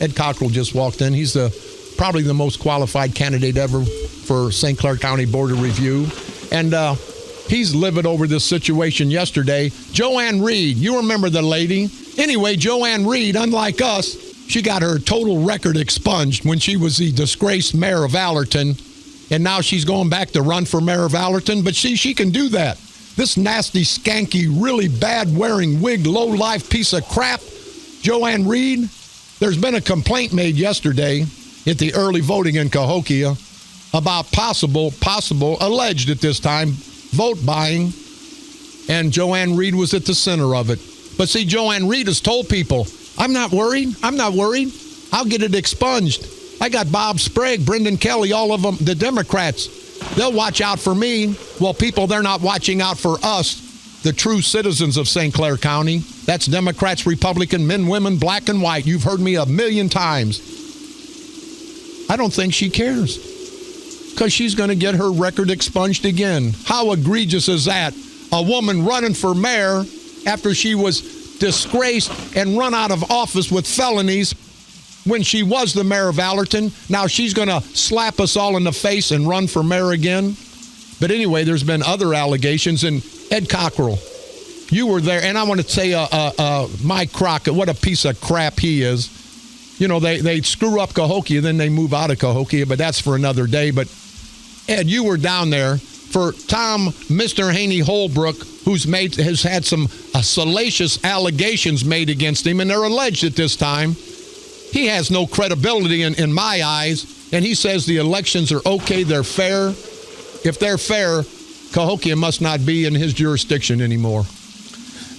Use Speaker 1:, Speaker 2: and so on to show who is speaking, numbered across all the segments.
Speaker 1: Ed Cockrell just walked in. He's probably the most qualified candidate ever for St. Clair County Board of Review. And he's livid over this situation yesterday. Joanne Reed, you remember the lady? Anyway, Joanne Reed, unlike us, she got her total record expunged when she was the disgraced mayor of Allerton. And now she's going back to run for mayor of Allerton. But she can do that. This nasty, skanky, really bad-wearing wig, low-life piece of crap, Joanne Reed, there's been a complaint made yesterday at the early voting in Cahokia about possible, alleged at this time, vote buying. And Joanne Reed was at the center of it. But see, Joanne Reed has told people, I'm not worried. I'll get it expunged. I got Bob Sprague, Brendan Kelly, all of them, the Democrats. They'll watch out for me. Well, people, they're not watching out for us, the true citizens of St. Clair County. That's Democrats, Republican, men, women, black and white. You've heard me a million times. I don't think she cares because she's going to get her record expunged again. How egregious is that? A woman running for mayor after she was disgraced and run out of office with felonies when she was the mayor of Allerton. Now she's going to slap us all in the face and run for mayor again. But anyway, there's been other allegations. And Ed Cockrell, you were there. And I want to say Mike Crockett, what a piece of crap he is. You know, they screw up Cahokia, then they move out of Cahokia, but that's for another day. But, Ed, you were down there for Tom, Mr. Haney Holbrook, has had some salacious allegations made against him, and they're alleged at this time. He has no credibility in my eyes, and he says the elections are okay, they're fair. If they're fair, Cahokia must not be in his jurisdiction anymore.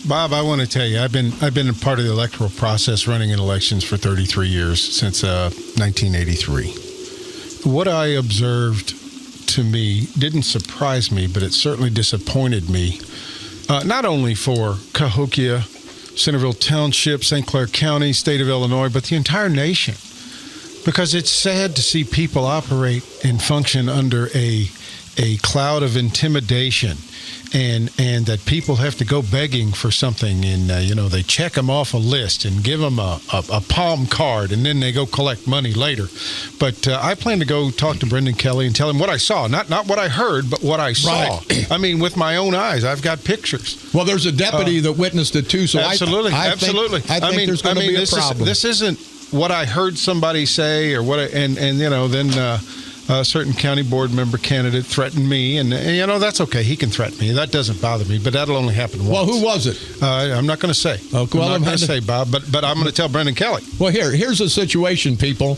Speaker 2: Bob, I want to tell you, I've been a part of the electoral process running in elections for 33 years, since 1983. What I observed to me didn't surprise me, but it certainly disappointed me, not only for Cahokia, Centreville Township, St. Clair County, state of Illinois, but the entire nation. Because it's sad to see people operate and function under a cloud of intimidation, and that people have to go begging for something, and they check them off a list and give them a palm card, and then they go collect money later. But I plan to go talk to Brendan Kelly and tell him what I saw, not what I heard, but what I saw. Right. I mean, with my own eyes, I've got pictures.
Speaker 1: Well, there's a deputy that witnessed it too. So
Speaker 2: absolutely.
Speaker 1: I think there's going to be a problem.
Speaker 2: This isn't what I heard somebody say, or what, a certain county board member candidate threatened me, and that's okay. He can threaten me. That doesn't bother me, but that'll only happen once.
Speaker 1: Well, who was it?
Speaker 2: I'm not going to say.
Speaker 1: Okay,
Speaker 2: I'm not going to say, Bob, but I'm going to tell Brendan Kelly.
Speaker 1: Well, here's the situation, people.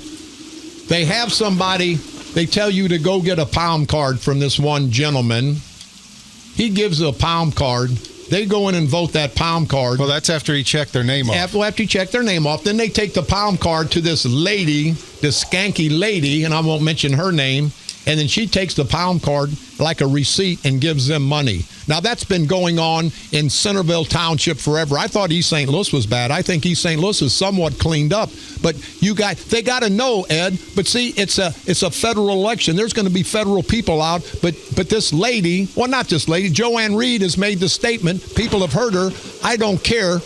Speaker 1: They have somebody, they tell you to go get a palm card from this one gentleman. He gives a palm card. They go in and vote that palm card.
Speaker 2: Well, that's after he checked their name off.
Speaker 1: After he checked their name off, then they take the palm card to this lady, this skanky lady, and I won't mention her name, and then she takes the palm card like a receipt and gives them money. Now, that's been going on in Centreville Township forever. I thought East St. Louis was bad. I think East St. Louis is somewhat cleaned up. But they got to know, Ed. But see, it's a federal election. There's going to be federal people out. But this lady, well, not this lady, Joanne Reed has made the statement. People have heard her. I don't care.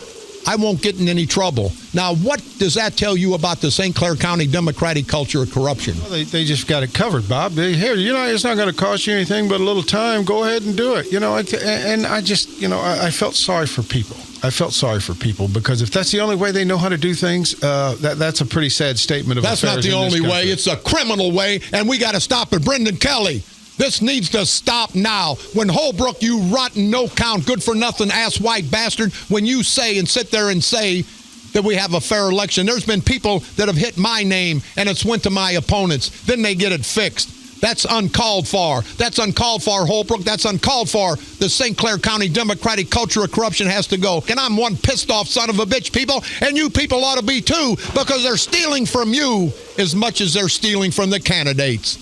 Speaker 1: I won't get in any trouble. Now, what does that tell you about the St. Clair County Democratic culture of corruption?
Speaker 2: Well, they just got it covered, Bob. Here, it's not going to cost you anything but a little time. Go ahead and do it. And I just, I felt sorry for people. I felt sorry for people because if that's the only way they know how to do things, that's a pretty sad statement of affairs in this country.
Speaker 1: That's not the only way. It's a criminal way, and we got to stop it. Brendan Kelly. This needs to stop now. When Holbrook, you rotten, no-count, good-for-nothing, ass-white bastard, when you say and sit there and say that we have a fair election, there's been people that have hit my name, and it's went to my opponents. Then they get it fixed. That's uncalled for. That's uncalled for, Holbrook. That's uncalled for. The St. Clair County Democratic culture of corruption has to go. And I'm one pissed-off son of a bitch, people, and you people ought to be too, because they're stealing from you as much as they're stealing from the candidates.